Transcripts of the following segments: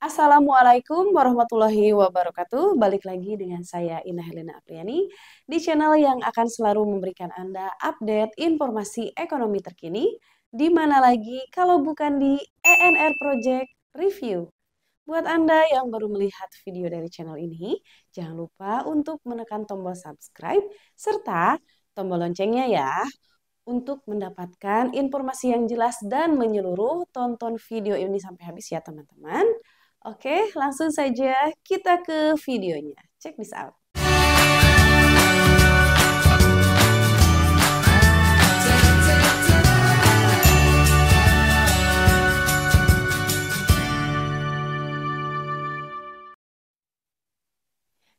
Assalamualaikum warahmatullahi wabarakatuh. Balik lagi dengan saya Ina Helena Apriani di channel yang akan selalu memberikan Anda update informasi ekonomi terkini. Di mana lagi kalau bukan di ENR Project Review. Buat Anda yang baru melihat video dari channel ini, jangan lupa untuk menekan tombol subscribe serta tombol loncengnya ya untuk mendapatkan informasi yang jelas dan menyeluruh. Tonton video ini sampai habis ya teman-teman. Oke, langsung saja kita ke videonya. Check this out.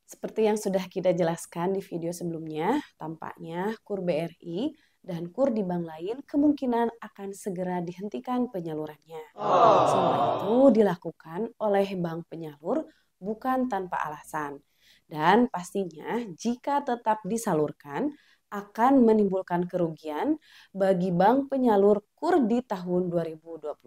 Seperti yang sudah kita jelaskan di video sebelumnya, tampaknya KUR BRI dan KUR di bank lain kemungkinan akan segera dihentikan penyalurannya. Semua itu dilakukan oleh bank penyalur bukan tanpa alasan. Dan pastinya jika tetap disalurkan akan menimbulkan kerugian bagi bank penyalur KUR di tahun 2023.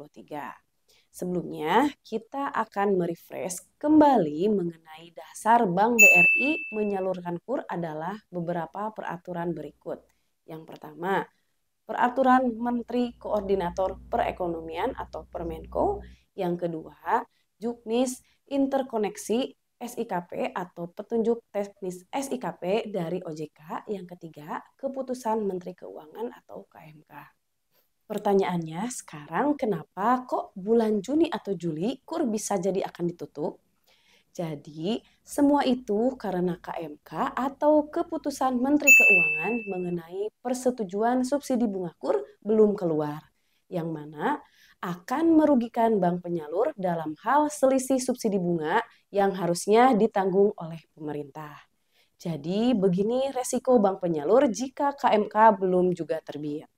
Sebelumnya, kita akan merefresh kembali mengenai dasar Bank BRI menyalurkan KUR adalah beberapa peraturan berikut. Yang pertama, Peraturan Menteri Koordinator Perekonomian atau Permenko. Yang kedua, Juknis Interkoneksi SIKP atau Petunjuk Teknis SIKP dari OJK. Yang ketiga, Keputusan Menteri Keuangan atau KMK. Pertanyaannya sekarang kenapa kok bulan Juni atau Juli KUR bisa jadi akan ditutup? Jadi semua itu karena KMK atau Keputusan Menteri Keuangan mengenai persetujuan subsidi bunga KUR belum keluar. Yang mana akan merugikan bank penyalur dalam hal selisih subsidi bunga yang harusnya ditanggung oleh pemerintah. Jadi begini resiko bank penyalur jika KMK belum juga terbit.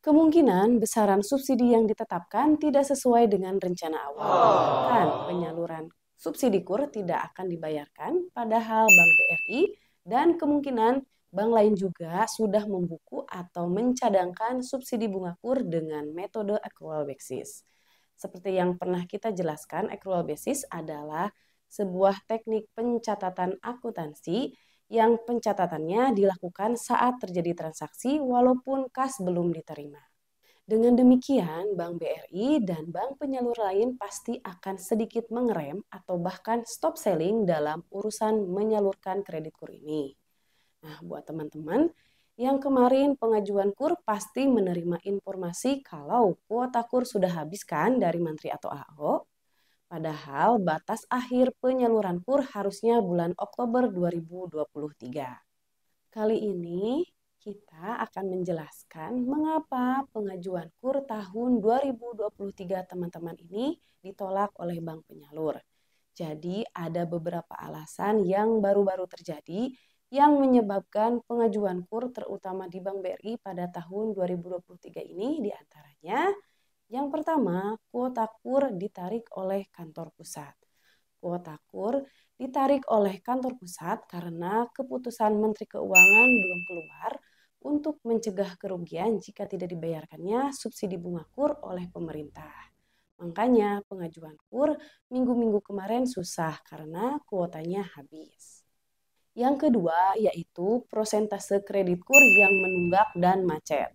Kemungkinan besaran subsidi yang ditetapkan tidak sesuai dengan rencana awal. Bahkan penyaluran subsidi KUR tidak akan dibayarkan, padahal Bank BRI dan kemungkinan bank lain juga sudah membuku atau mencadangkan subsidi bunga KUR dengan metode accrual basis. Seperti yang pernah kita jelaskan, accrual basis adalah sebuah teknik pencatatan akuntansi yang pencatatannya dilakukan saat terjadi transaksi walaupun kas belum diterima. Dengan demikian, Bank BRI dan bank penyalur lain pasti akan sedikit mengerem atau bahkan stop selling dalam urusan menyalurkan kredit KUR ini. Nah, buat teman-teman yang kemarin pengajuan KUR pasti menerima informasi kalau kuota KUR sudah habis kan dari Menteri atau AO. Padahal batas akhir penyaluran KUR harusnya bulan Oktober 2023. Kali ini kita akan menjelaskan mengapa pengajuan KUR tahun 2023 teman-teman ini ditolak oleh bank penyalur. Jadi ada beberapa alasan yang baru-baru terjadi yang menyebabkan pengajuan KUR terutama di Bank BRI pada tahun 2023 ini diantaranya yang pertama, kuota KUR ditarik oleh kantor pusat. Kuota KUR ditarik oleh kantor pusat karena keputusan Menteri Keuangan belum keluar untuk mencegah kerugian jika tidak dibayarkannya subsidi bunga KUR oleh pemerintah. Makanya pengajuan KUR minggu-minggu kemarin susah karena kuotanya habis. Yang kedua yaitu prosentase kredit KUR yang menunggak dan macet.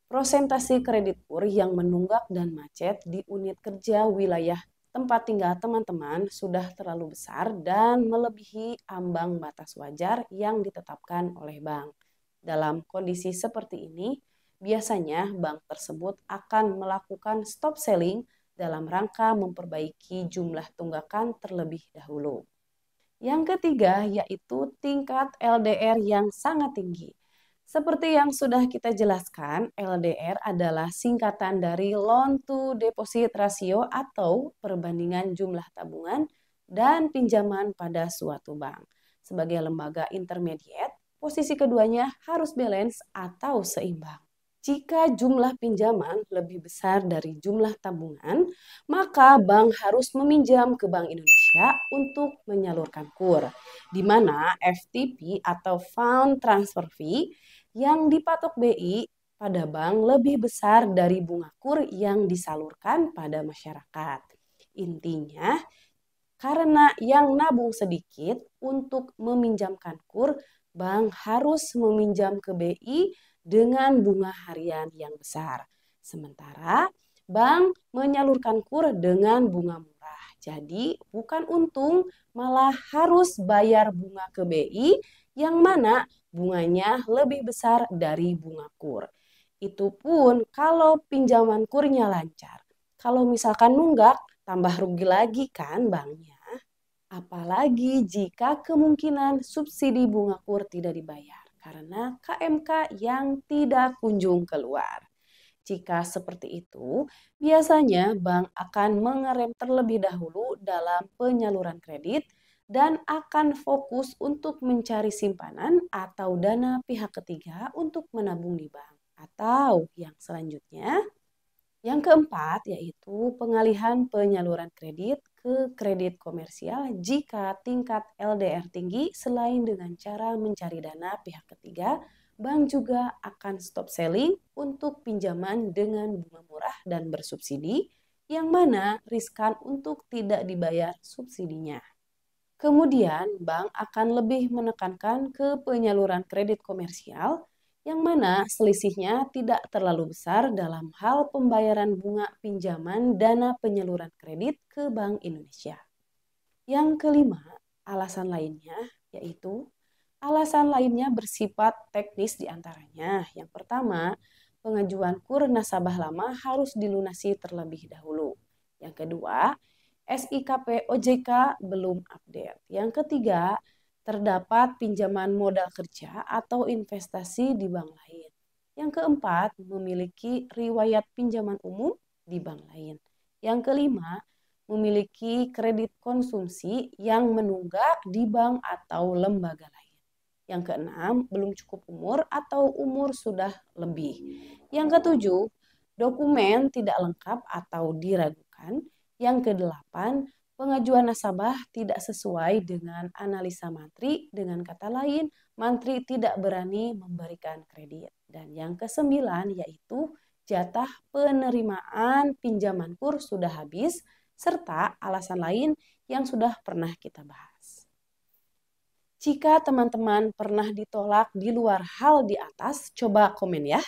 Prosentase kredit KUR yang menunggak dan macet di unit kerja wilayah tempat tinggal teman-teman sudah terlalu besar dan melebihi ambang batas wajar yang ditetapkan oleh bank. Dalam kondisi seperti ini, biasanya bank tersebut akan melakukan stop selling dalam rangka memperbaiki jumlah tunggakan terlebih dahulu. Yang ketiga yaitu tingkat LDR yang sangat tinggi. Seperti yang sudah kita jelaskan, LDR adalah singkatan dari loan to deposit ratio atau perbandingan jumlah tabungan dan pinjaman pada suatu bank. Sebagai lembaga intermediate, posisi keduanya harus balance atau seimbang. Jika jumlah pinjaman lebih besar dari jumlah tabungan, maka bank harus meminjam ke Bank Indonesia untuk menyalurkan KUR, di mana FTP atau Fund Transfer Fee yang dipatok BI pada bank lebih besar dari bunga KUR yang disalurkan pada masyarakat. Intinya, Karena yang nabung sedikit untuk meminjamkan KUR, bank harus meminjam ke BI dengan bunga harian yang besar. Sementara bank menyalurkan KUR dengan bunga murah. Jadi bukan untung, malah harus bayar bunga ke BI yang mana bunganya lebih besar dari bunga KUR. Itu pun kalau pinjaman KUR-nya lancar. Kalau misalkan nunggak, tambah rugi lagi kan banknya. Apalagi jika kemungkinan subsidi bunga KUR tidak dibayar karena KMK yang tidak kunjung keluar. Jika seperti itu, biasanya bank akan mengerem terlebih dahulu dalam penyaluran kredit dan akan fokus untuk mencari simpanan atau dana pihak ketiga untuk menabung di bank. Atau yang selanjutnya, yang keempat yaitu pengalihan penyaluran kredit ke kredit komersial jika tingkat LDR tinggi. Selain dengan cara mencari dana pihak ketiga, bank juga akan stop selling untuk pinjaman dengan bunga murah dan bersubsidi yang mana riskan untuk tidak dibayar subsidinya. Kemudian bank akan lebih menekankan ke penyaluran kredit komersial yang mana selisihnya tidak terlalu besar dalam hal pembayaran bunga pinjaman dana penyaluran kredit ke Bank Indonesia. Yang kelima, alasan lainnya yaitu alasan lainnya bersifat teknis diantaranya. Yang pertama, pengajuan KUR nasabah lama harus dilunasi terlebih dahulu. Yang kedua, SIKP OJK belum update. Yang ketiga, terdapat pinjaman modal kerja atau investasi di bank lain. Yang keempat, memiliki riwayat pinjaman umum di bank lain. Yang kelima, memiliki kredit konsumsi yang menunggak di bank atau lembaga lain. Yang keenam, belum cukup umur atau umur sudah lebih. Yang ketujuh, dokumen tidak lengkap atau diragukan. Yang kedelapan, pengajuan nasabah tidak sesuai dengan analisa mantri. Dengan kata lain, mantri tidak berani memberikan kredit. Dan yang kesembilan yaitu jatah penerimaan pinjaman KUR sudah habis, serta alasan lain yang sudah pernah kita bahas. Jika teman-teman pernah ditolak di luar hal di atas, coba komen ya.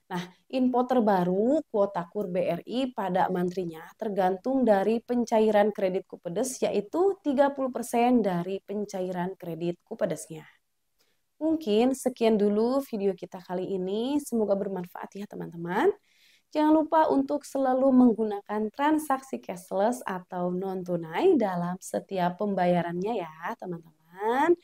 Nah, info terbaru kuota KUR BRI pada mantrinya tergantung dari pencairan kredit Kupedes, yaitu 30% dari pencairan kredit Kupedesnya. Mungkin sekian dulu video kita kali ini, semoga bermanfaat ya teman-teman. Jangan lupa untuk selalu menggunakan transaksi cashless atau non-tunai dalam setiap pembayarannya ya teman-teman.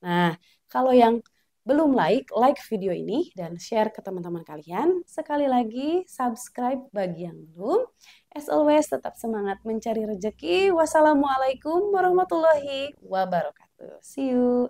Nah, kalau yang belum like video ini dan share ke teman-teman kalian. Sekali lagi, subscribe bagi yang belum. As always, tetap semangat mencari rezeki. Wassalamualaikum warahmatullahi wabarakatuh. See you.